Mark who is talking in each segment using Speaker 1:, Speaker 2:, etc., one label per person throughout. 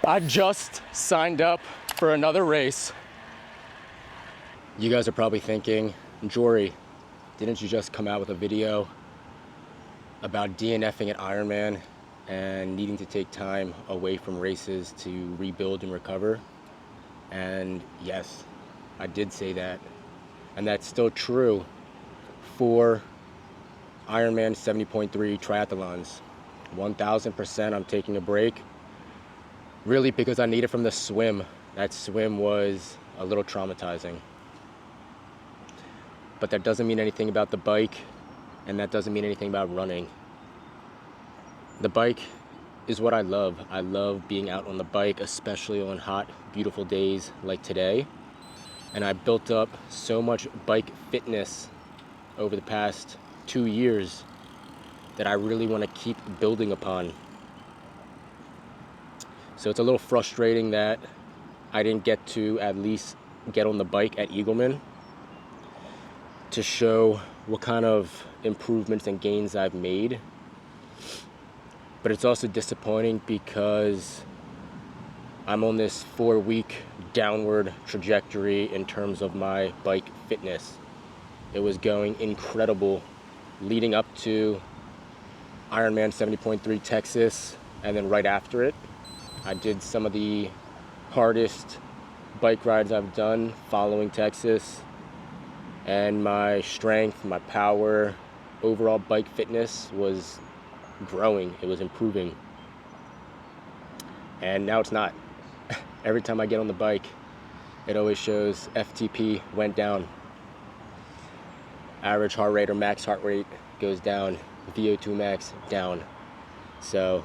Speaker 1: I just signed up for another race. You guys are probably thinking, Jory, didn't you just come out with a video about DNFing at Ironman and needing to take time away from races to rebuild and recover? And yes, I did say that. And that's still true for Ironman 70.3 triathlons. 1000% I'm taking a break. Really because I need it from the swim. That swim was a little traumatizing. But that doesn't mean anything about the bike, and that doesn't mean anything about running. The bike is what I love. I love being out on the bike, especially on hot, beautiful days like today. And I built up so much bike fitness over the past 2 years that I really want to keep building upon. So it's a little frustrating that I didn't get to at least get on the bike at Eagleman to show what kind of improvements and gains I've made. But it's also disappointing because I'm on this 4-week downward trajectory in terms of my bike fitness. It was going incredible leading up to Ironman 70.3 Texas, and then right after it, I did some of the hardest bike rides I've done following Texas, and my strength, my power, overall bike fitness was growing. It was improving. And now it's not. Every time I get on the bike, it always shows FTP went down. Average heart rate or max heart rate goes down. VO2 max down. So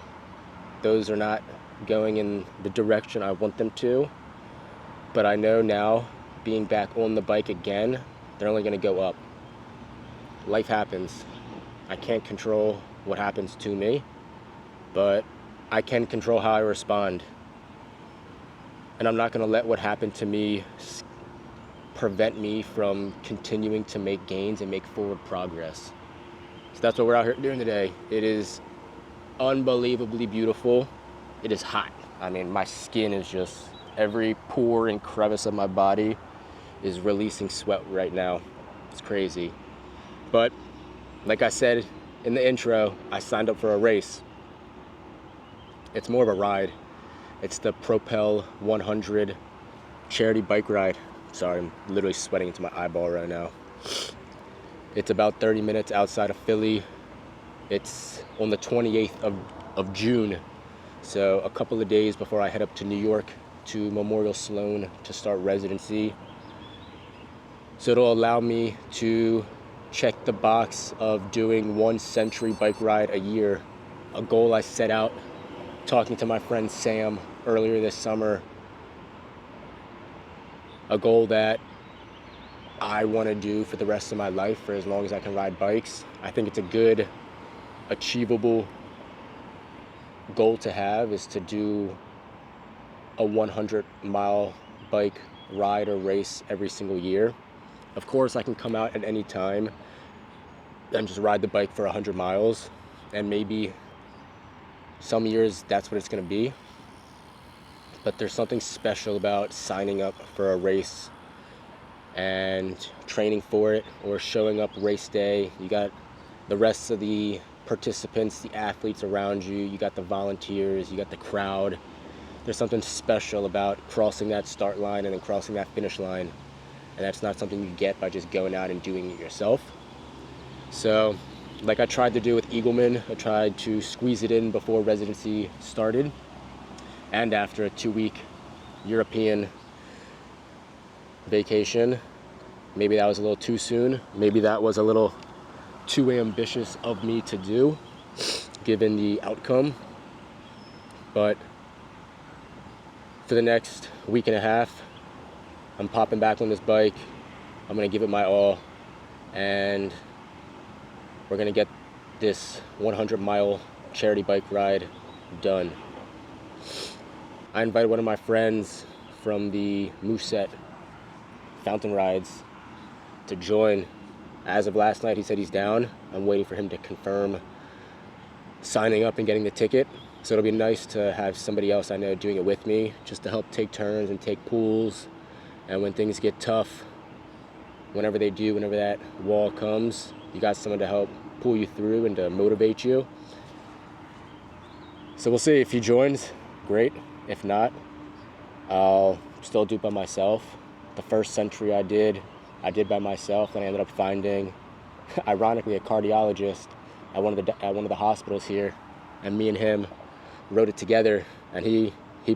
Speaker 1: those are not going in the direction I want them to. But I know now, being back on the bike again, they're only going to go up. Life happens. I can't control what happens to me, but I can control how I respond. And I'm not going to let what happened to me prevent me from continuing to make gains and make forward progress. So that's what we're out here doing today. It is unbelievably beautiful. It is hot. I mean, my skin is just, every pore and crevice of my body is releasing sweat right now. It's crazy. But like I said in the intro, I signed up for a race. It's more of a ride. It's the Propel 100 charity bike ride. Sorry, I'm literally sweating into my eyeball right now. It's about 30 minutes outside of Philly. It's on the 28th of June. So a couple of days before I head up to New York to Memorial Sloan to start residency. So it'll allow me to check the box of doing 1 century bike ride a year. A goal I set out talking to my friend Sam earlier this summer. A goal that I want to do for the rest of my life, for as long as I can ride bikes. I think it's a good, achievable goal to have, is to do a 100-mile bike ride or race every single year. Of course, I can come out at any time and just ride the bike for 100 miles, and maybe some years that's what it's going to be. But there's something special about signing up for a race and training for it, or showing up race day. You got the rest of the participants, the athletes around you, you got the volunteers, you got the crowd. There's something special about crossing that start line and then crossing that finish line. And that's not something you get by just going out and doing it yourself. So, like I tried to do with Eagleman, I tried to squeeze it in before residency started, and after a 2-week European vacation. Maybe that was a little too soon. Maybe that was a little too ambitious of me to do, given the outcome. But for the next week and a half, I'm popping back on this bike. I'm gonna give it my all, and we're gonna get this 100-mile charity bike ride done. I invited one of my friends from the Moosehead fountain rides to join. As of last night, he said he's down. I'm waiting for him to confirm signing up and getting the ticket. So it'll be nice to have somebody else I know doing it with me, just to help take turns and take pulls. And when things get tough, whenever that wall comes, you got someone to help pull you through and to motivate you. So we'll see. If he joins, great. If not, I'll still do it by myself. The first century I did by myself. Then I ended up finding, ironically, a cardiologist at one of the hospitals here, and me and him wrote it together, and he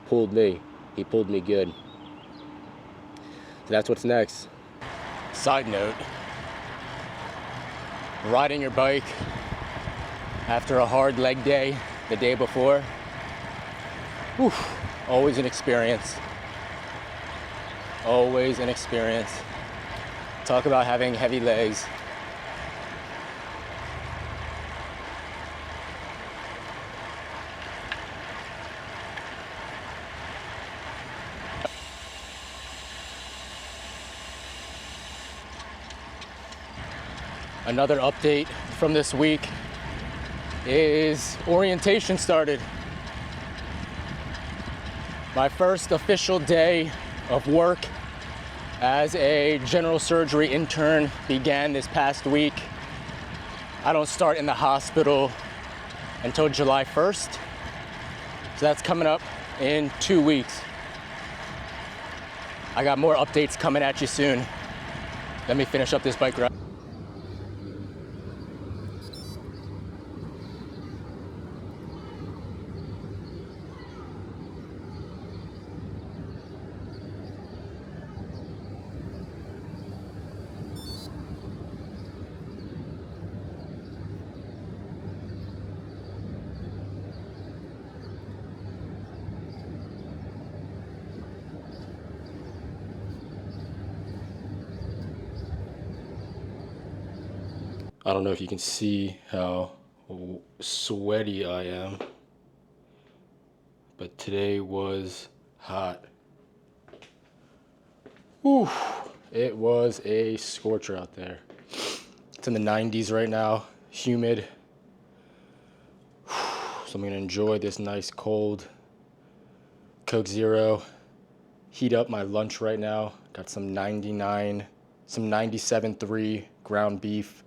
Speaker 1: pulled me. He pulled me good. So that's what's next. Side note, riding your bike after a hard leg day the day before, whew, always an experience. Always an experience. Talk about having heavy legs. Another update from this week is orientation started. My first official day of work as a general surgery intern began this past week. I don't start in the hospital until July 1st. So that's coming up in 2 weeks. I got more updates coming at you soon. Let me finish up this bike ride. I don't know if you can see how sweaty I am, but today was hot. Whew, it was a scorcher out there. It's in the 90s right now, humid. So I'm gonna enjoy this nice cold Coke Zero. Heat up my lunch right now. Got some 97.3 ground beef.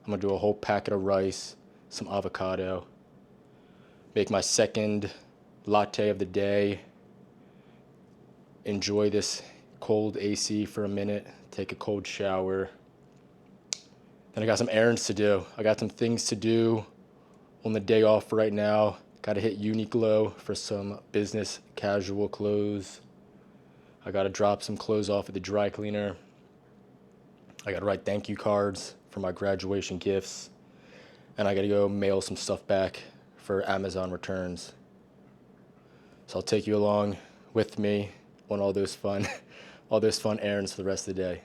Speaker 1: I'm gonna do a whole packet of rice, some avocado. Make my second latte of the day. Enjoy this cold AC for a minute. Take a cold shower. Then I got some errands to do. I got some things to do on the day off right now. Gotta hit Uniqlo for some business casual clothes. I gotta drop some clothes off at the dry cleaner. I gotta write thank you cards for my graduation gifts, and I gotta go mail some stuff back for Amazon returns. So I'll take you along with me on all those fun errands for the rest of the day.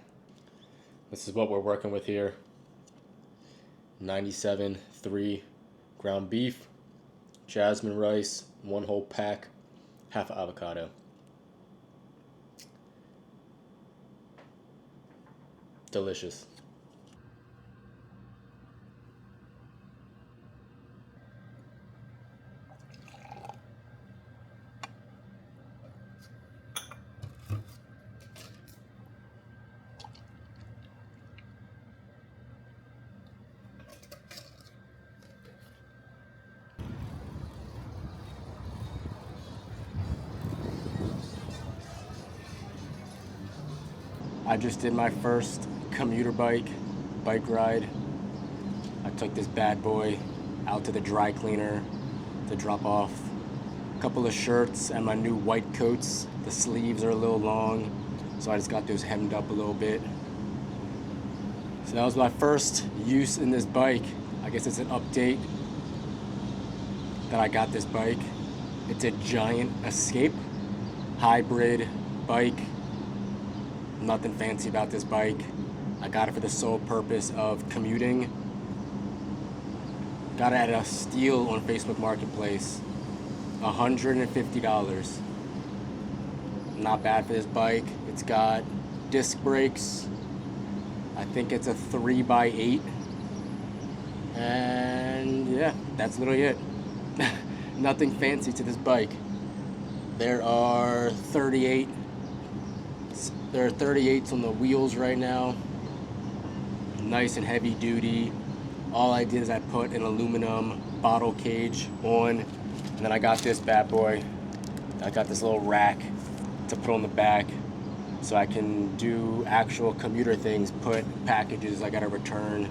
Speaker 1: This is what we're working with here. 97.3 ground beef, jasmine rice, one whole pack, half avocado. Delicious. I just did my first commuter bike ride. I took this bad boy out to the dry cleaner to drop off a couple of shirts and my new white coats. The sleeves are a little long, so I just got those hemmed up a little bit. So that was my first use in this bike. I guess it's an update that I got this bike. It's a giant Escape hybrid bike. Nothing fancy about this bike. I got it for the sole purpose of commuting. Got it at a steal on Facebook Marketplace. $150. Not bad for this bike. It's got disc brakes. I think it's a 3x8. And yeah, that's literally it. Nothing fancy to this bike. There are 38. There are 38s on the wheels right now. Nice and heavy duty. All I did is I put an aluminum bottle cage on, and then I got this bad boy. I got this little rack to put on the back so I can do actual commuter things, put packages I gotta return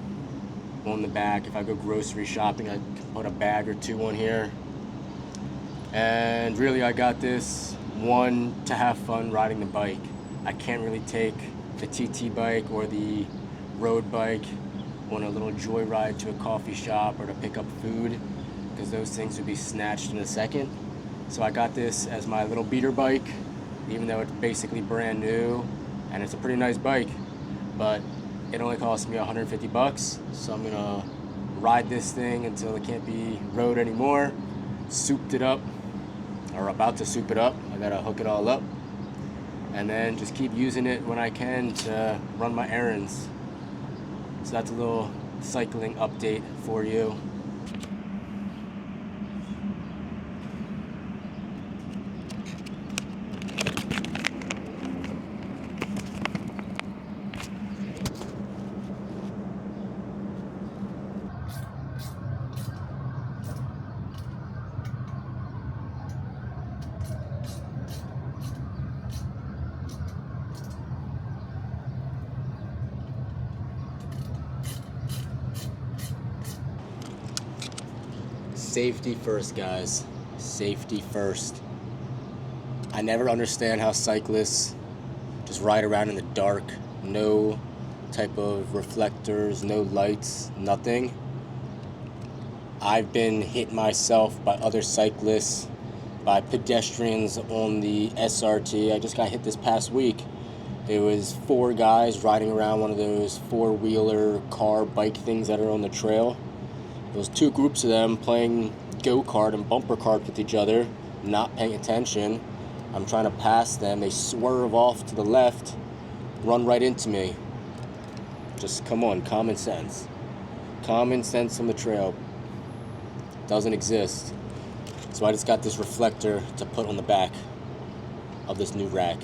Speaker 1: on the back. If I go grocery shopping, I can put a bag or two on here. And really I got this, one, to have fun riding the bike. I can't really take the TT bike or the road bike on a little joyride to a coffee shop or to pick up food, because those things would be snatched in a second. So I got this as my little beater bike, even though it's basically brand new, and it's a pretty nice bike, but it only cost me 150 bucks. So I'm gonna ride this thing until it can't be rode anymore. Souped it up, or about to soup it up. I gotta hook it all up, and then just keep using it when I can to run my errands. So that's a little cycling update for you. Safety first, guys. Safety first. I never understand how cyclists just ride around in the dark. No type of reflectors, no lights, nothing. I've been hit myself by other cyclists, by pedestrians on the SRT. I just got hit this past week. There was 4 guys riding around one of those 4-wheeler car bike things that are on the trail. There was 2 groups of them playing go-kart and bumper cart with each other, not paying attention. I'm trying to pass them. They swerve off to the left, run right into me. Just come on, common sense. Common sense on the trail doesn't exist. So I just got this reflector to put on the back of this new rack.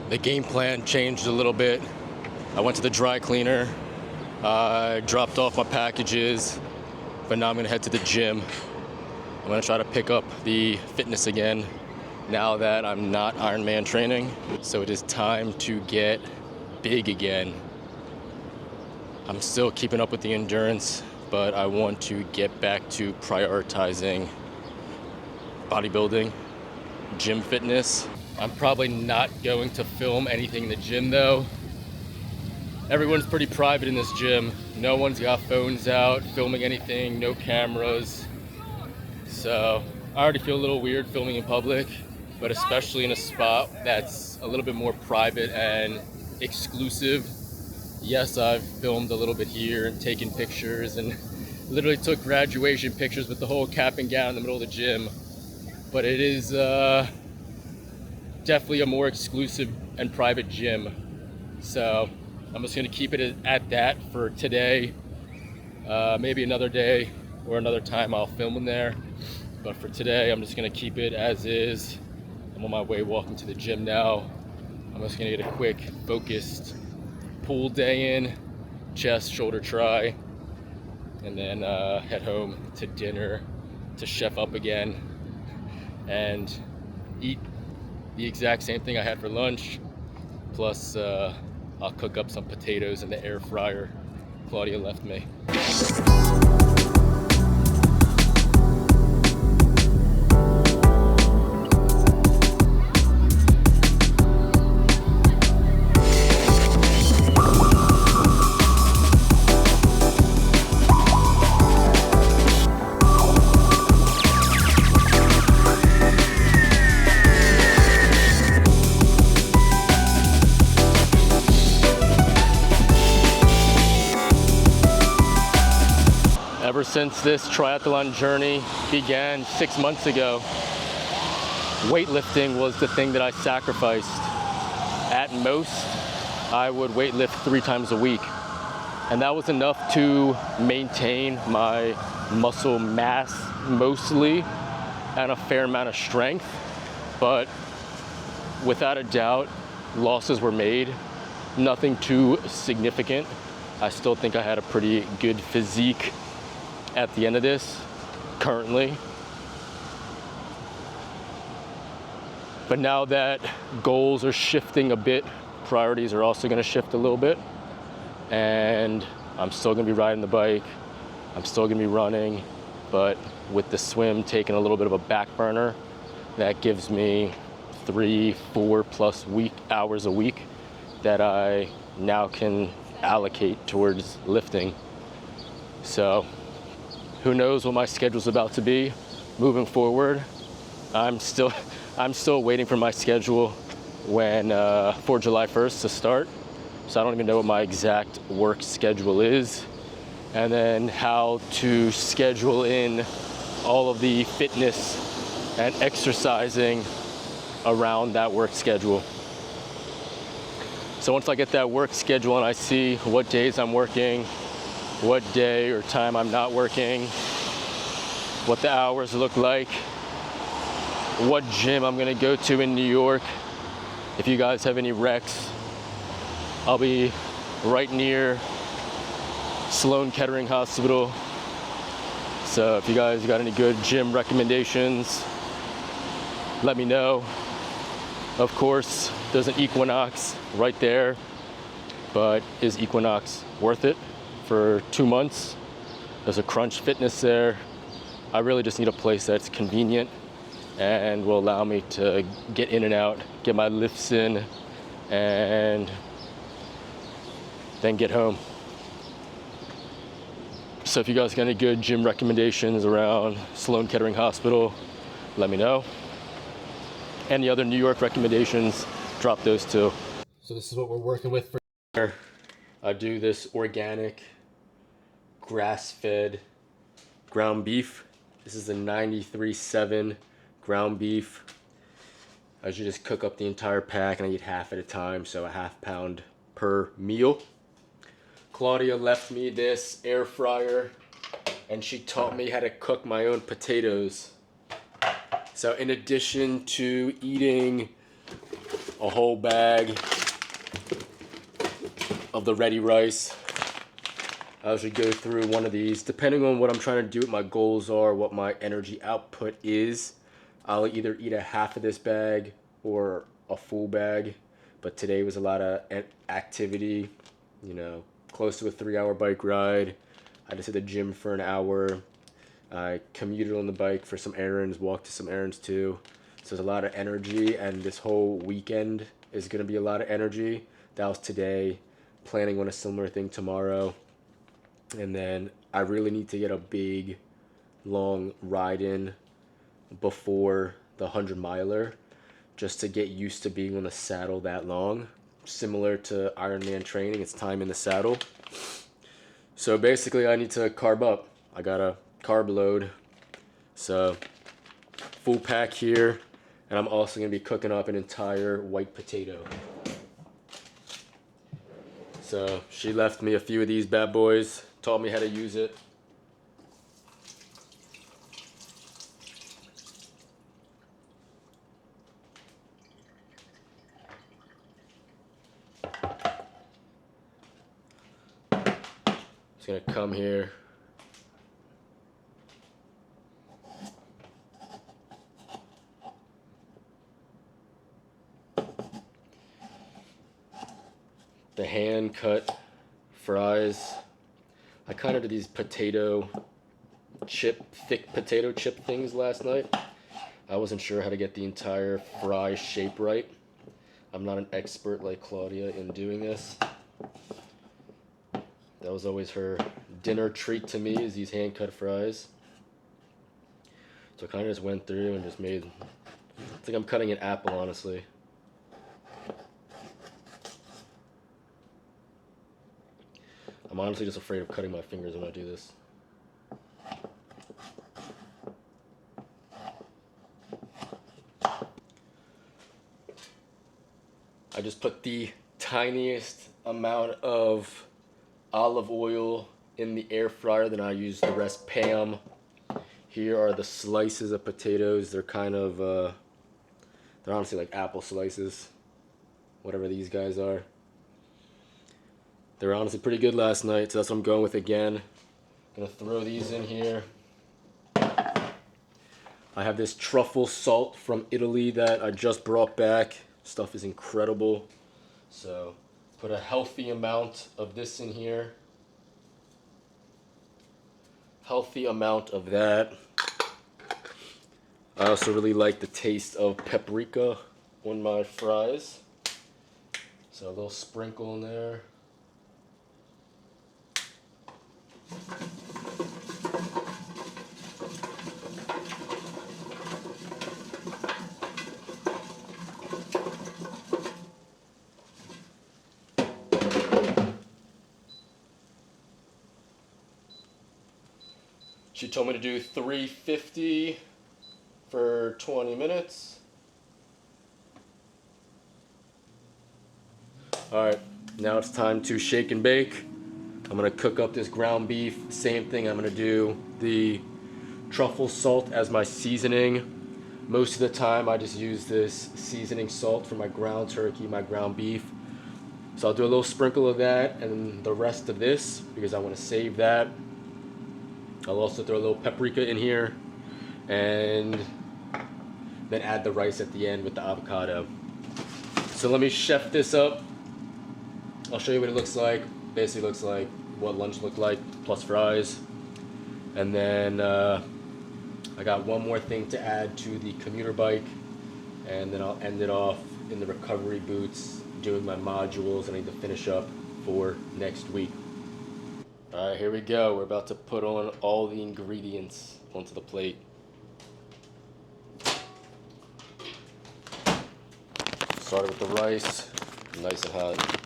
Speaker 1: The game plan changed a little bit. I went to the dry cleaner, dropped off my packages, but now I'm gonna head to the gym. I'm gonna try to pick up the fitness again now that I'm not Ironman training. So it is time to get big again. I'm still keeping up with the endurance, but I want to get back to prioritizing bodybuilding, gym fitness. I'm probably not going to film anything in the gym though. Everyone's pretty private in this gym. No one's got phones out, filming anything, no cameras. So I already feel a little weird filming in public, but especially in a spot that's a little bit more private and exclusive. Yes, I've filmed a little bit here and taken pictures and literally took graduation pictures with the whole cap and gown in the middle of the gym. But it is definitely a more exclusive and private gym. So I'm just gonna keep it at that for today. Maybe another day or another time I'll film in there. But for today, I'm just gonna keep it as is. I'm on my way walking to the gym now. I'm just gonna get a quick focused pull day in, chest, shoulder, try, and then head home to dinner, to chef up again, and eat the exact same thing I had for lunch, plus I'll cook up some potatoes in the air fryer Claudia left me. Ever since this triathlon journey began 6 months ago, weightlifting was the thing that I sacrificed. At most, I would weightlift 3 times a week. And that was enough to maintain my muscle mass mostly and a fair amount of strength. But without a doubt, losses were made. Nothing too significant. I still think I had a pretty good physique at the end of this, currently. But now that goals are shifting a bit, priorities are also gonna shift a little bit. And I'm still gonna be riding the bike, I'm still gonna be running, but with the swim taking a little bit of a back burner, that gives me 3-4+ hours a week that I now can allocate towards lifting. So who knows what my schedule's about to be moving forward. I'm still waiting for my schedule for July 1st to start. So I don't even know what my exact work schedule is, and then how to schedule in all of the fitness and exercising around that work schedule. So once I get that work schedule and I see what days I'm working, what day or time I'm not working, what the hours look like, what gym I'm gonna go to in New York. If you guys have any recs, I'll be right near Sloan Kettering Hospital. So if you guys got any good gym recommendations, let me know. Of course, there's an Equinox right there, but is Equinox worth it for 2 months? There's a Crunch Fitness there. I really just need a place that's convenient and will allow me to get in and out, get my lifts in, and then get home. So if you guys got any good gym recommendations around Sloan Kettering Hospital, let me know. Any other New York recommendations, drop those too. So this is what we're working with for dinner. I do this organic, grass-fed ground beef. This is a 93.7 ground beef. I should just cook up the entire pack, and I eat half at a time, so a ½ pound per meal. Claudia left me this air fryer, and she taught me how to cook my own potatoes. So in addition to eating a whole bag of the ready rice, I should go through one of these. Depending on what I'm trying to do, what my goals are, what my energy output is, I'll either eat a half of this bag or a full bag. But today was a lot of activity, you know, close to a 3-hour bike ride. I just hit the gym for an hour. I commuted on the bike for some errands, walked to some errands too. So there's a lot of energy, and this whole weekend is gonna be a lot of energy. That was today, planning on a similar thing tomorrow. And then I really need to get a big, long ride in before the 100-miler, just to get used to being on the saddle that long. Similar to Ironman training, it's time in the saddle. So basically I need to carb up. I got a carb load. So full pack here, and I'm also gonna be cooking up an entire white potato. So she left me a few of these bad boys, taught me how to use it. Just gonna come here. The hand cut fries. I kind of did these potato chip, thick potato chip things last night. I wasn't sure how to get the entire fry shape right. I'm not an expert like Claudia in doing this. That was always her dinner treat to me, is these hand cut fries. So I kind of just went through and just made, it's like I'm cutting an apple, honestly. I'm honestly just afraid of cutting my fingers when I do this. I just put the tiniest amount of olive oil in the air fryer, then I use the rest Pam. Here are the slices of potatoes. They're kind of, they're honestly like apple slices, whatever these guys are. They were honestly pretty good last night, so that's what I'm going with again. Gonna throw these in here. I have this truffle salt from Italy that I just brought back. Stuff is incredible. So put a healthy amount of this in here. Healthy amount of that. I also really like the taste of paprika on my fries. So a little sprinkle in there. She told me to do 350 for 20 minutes. All right, now it's time to shake and bake. I'm gonna cook up this ground beef. Same thing, I'm gonna do the truffle salt as my seasoning. Most of the time I just use this seasoning salt for my ground turkey, my ground beef. So I'll do a little sprinkle of that and the rest of this because I wanna save that. I'll also throw a little paprika in here and then add the rice at the end with the avocado. So let me chef this up. I'll show you what it looks like. Basically looks like what lunch looked like, plus fries. And then I got one more thing to add to the commuter bike, and then I'll end it off in the recovery boots doing my modules, and I need to finish up for next week. All right, here we go. We're about to put on all the ingredients onto the plate. Started with the rice, nice and hot.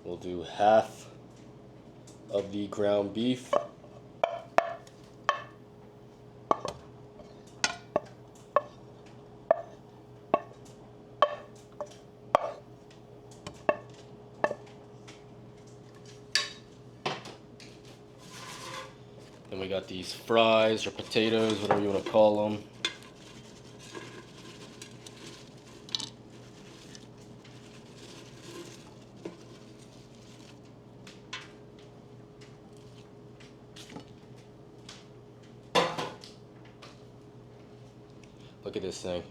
Speaker 1: We'll do half of the ground beef. Then we got these fries or potatoes, whatever you want to call them. Look at this thing.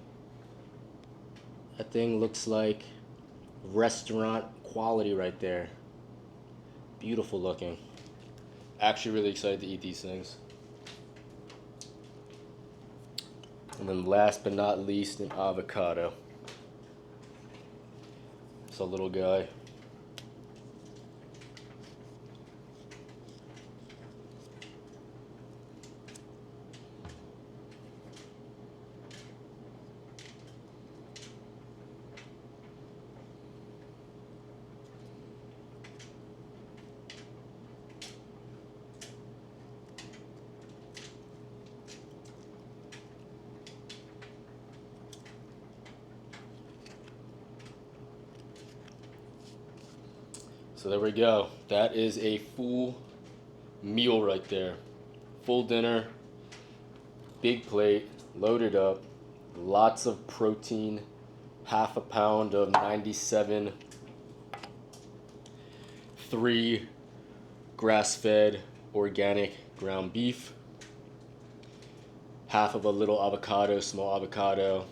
Speaker 1: That thing looks like restaurant quality right there. Beautiful looking. Actually really excited to eat these things. And then last but not least, an avocado. It's a little guy. So there we go. That is a full meal right there. Full dinner, big plate, loaded up, lots of protein, half a pound of 97, 3 grass-fed organic ground beef, half of a little avocado, small avocado,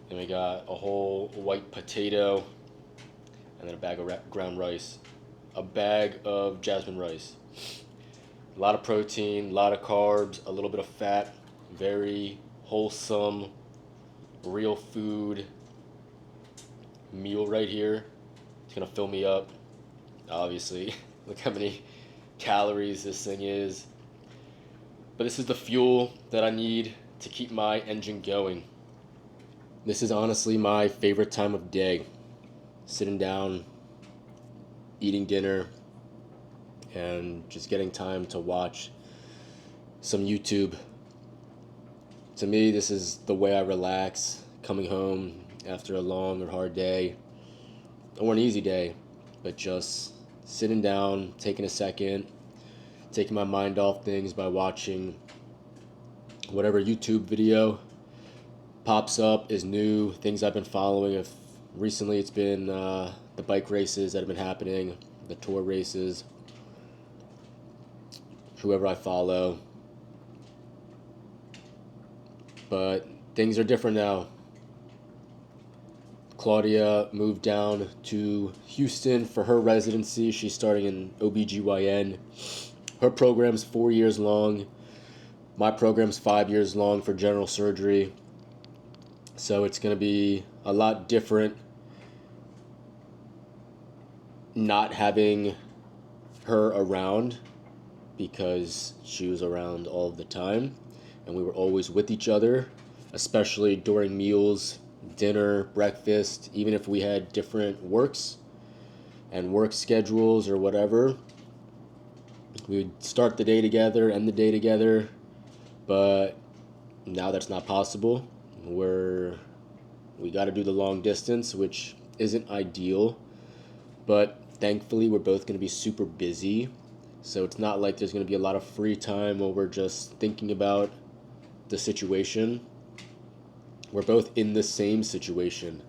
Speaker 1: then we got a whole white potato, and then a bag of ground rice, a bag of jasmine rice. A lot of protein, a lot of carbs, a little bit of fat, very wholesome, real food meal right here. It's gonna fill me up, obviously. Look how many calories this thing is. But this is the fuel that I need to keep my engine going. This is honestly my favorite time of day. Sitting down, eating dinner, and just getting time to watch some YouTube. To me, this is the way I relax, coming home after a long or hard day, or an easy day, but just sitting down, taking a second, taking my mind off things by watching whatever YouTube video pops up is new, things I've been following. If recently it's been the bike races that have been happening, the tour races, whoever I follow. But things are different now. Claudia moved down to Houston for her residency. She's starting in OBGYN. Her program's 4 years long. My program's 5 years long for general surgery. So it's going to be a lot different not having her around, because she was around all of the time and we were always with each other, especially during meals, dinner, breakfast, even if we had different works and work schedules or whatever. We would start the day together, end the day together, but now that's not possible. We got to do the long distance, which isn't ideal, but thankfully we're both going to be super busy, so it's not like there's going to be a lot of free time where we're just thinking about the situation. We're both in the same situation,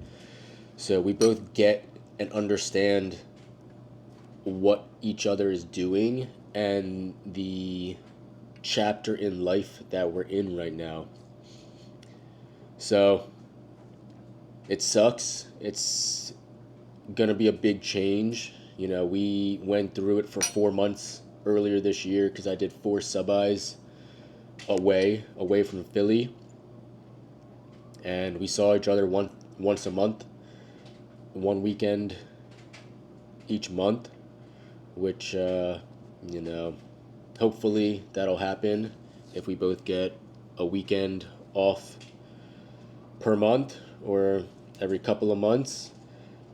Speaker 1: so we both get and understand what each other is doing and the chapter in life that we're in right now. So it sucks. It's gonna be a big change. You know, we went through it for 4 months earlier this year because I did 4 sub-Is away from Philly, and we saw each other once a month, one weekend each month, which hopefully that'll happen if we both get a weekend off per month or every couple of months.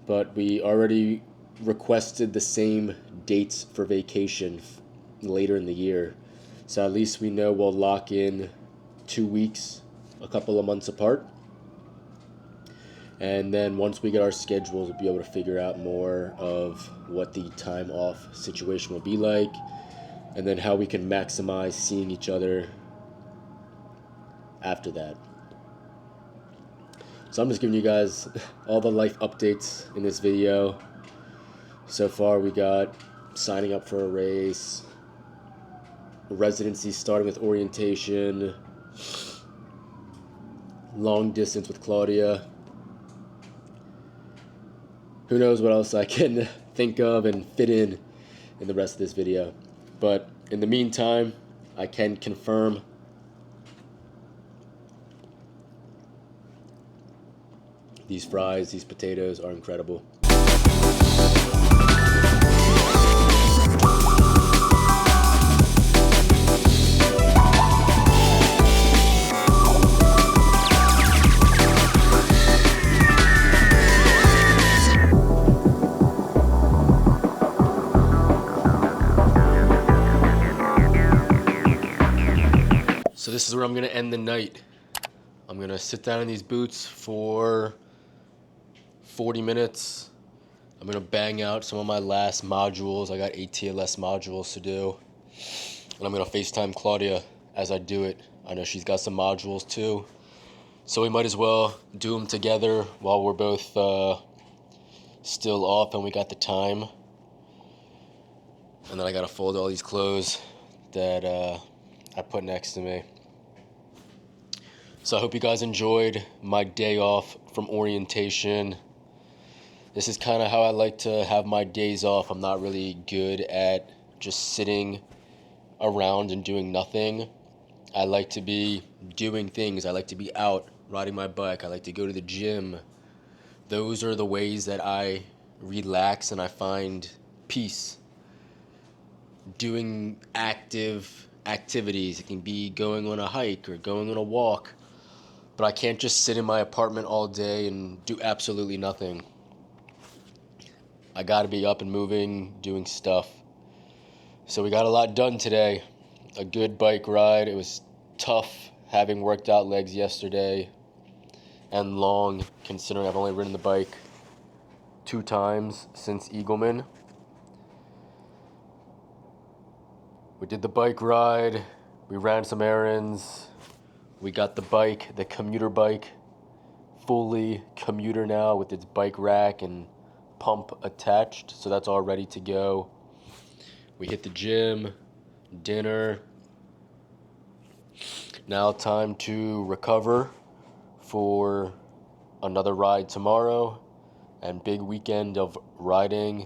Speaker 1: But we already requested the same dates for vacation later in the year, so at least we know we'll lock in 2 weeks a couple of months apart, and then once we get our schedules, we'll be able to figure out more of what the time off situation will be like, and then how we can maximize seeing each other after that. So I'm just giving you guys all the life updates in this video. So far we got signing up for a race, residency starting with orientation, long distance with Claudia. Who knows what else I can think of and fit in the rest of this video. But in the meantime, I can confirm these fries, these potatoes are incredible. So this is where I'm gonna end the night. I'm gonna sit down in these boots for 40 minutes. I'm gonna bang out some of my last modules. I got ATLS modules to do. And I'm gonna FaceTime Claudia as I do it. I know she's got some modules too, so we might as well do them together while we're both still off and we got the time. And then I gotta fold all these clothes that I put next to me. So I hope you guys enjoyed my day off from orientation. This is kind of how I like to have my days off. I'm not really good at just sitting around and doing nothing. I like to be doing things. I like to be out riding my bike. I like to go to the gym. Those are the ways that I relax and I find peace. Doing active activities. It can be going on a hike or going on a walk. But I can't just sit in my apartment all day and do absolutely nothing. I gotta be up and moving, doing stuff. So we got a lot done today. A good bike ride. It was tough having worked out legs yesterday and long, considering I've only ridden the bike 2 times since Eagleman. We did the bike ride, we ran some errands, we got the bike, the Commuter bike, fully Commuter now with its bike rack and pump attached, so that's all ready to go. We hit the gym, dinner. Now time to recover for another ride tomorrow and big weekend of riding.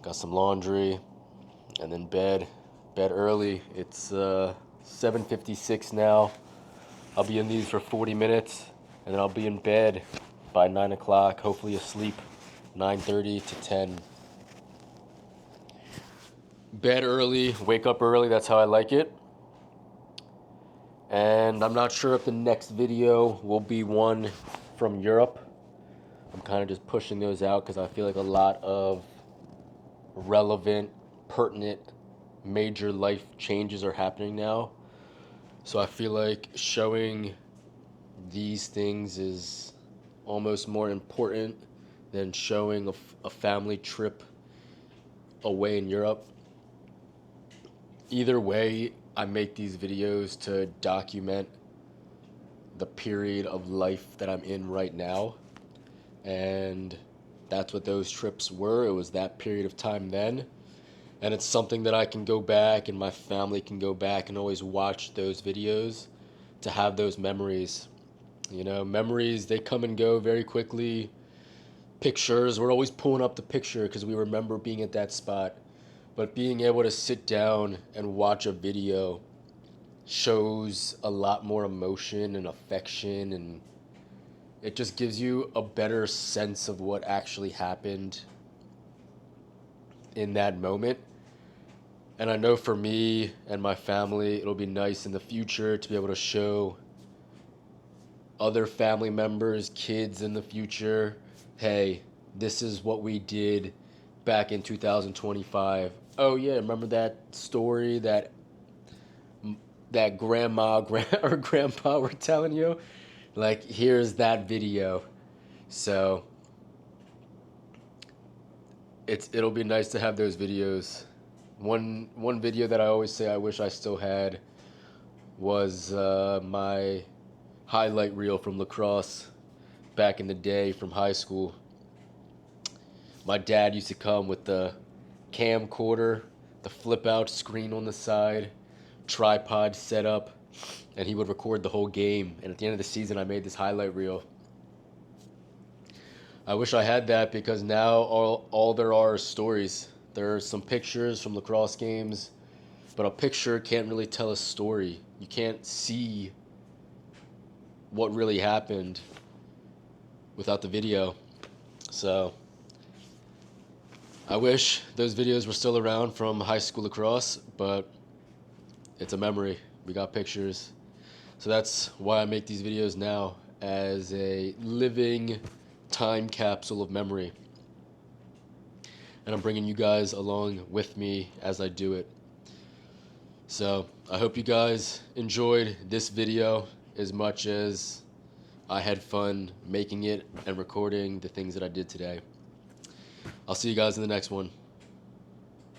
Speaker 1: Got some laundry and then bed early. It's 7:56 now. I'll be in these for 40 minutes and then I'll be in bed by 9 o'clock, hopefully asleep 9:30 to 10. Bed early, wake up early, that's how I like it. And I'm not sure if the next video will be one from Europe. I'm kind of just pushing those out because I feel like a lot of relevant, pertinent, major life changes are happening now. So I feel like showing these things is almost more important than showing a family trip away in Europe. Either way, I make these videos to document the period of life that I'm in right now. And that's what those trips were. It was that period of time then. And it's something that I can go back and my family can go back and always watch those videos to have those memories. You know, memories, they come and go very quickly. Pictures, we're always pulling up the picture because we remember being at that spot. But being able to sit down and watch a video shows a lot more emotion and affection, and it just gives you a better sense of what actually happened in that moment. And I know for me and my family, it'll be nice in the future to be able to show other family members, kids in the future, hey, this is what we did back in 2025. Oh yeah, remember that story that grandma or grandpa were telling you? Like, here's that video. So it'll be nice to have those videos. One video that I always say I wish I still had was my highlight reel from lacrosse back in the day from high school. My dad used to come with the camcorder, the flip out screen on the side, tripod set up, and he would record the whole game. And at the end of the season, I made this highlight reel. I wish I had that because now all there are is stories. There are some pictures from lacrosse games, but a picture can't really tell a story. You can't see what really happened without the video. So I wish those videos were still around from high school lacrosse, but it's a memory. We got pictures. So that's why I make these videos now, as a living time capsule of memory. And I'm bringing you guys along with me as I do it. So I hope you guys enjoyed this video as much as I had fun making it and recording the things that I did today. I'll see you guys in the next one.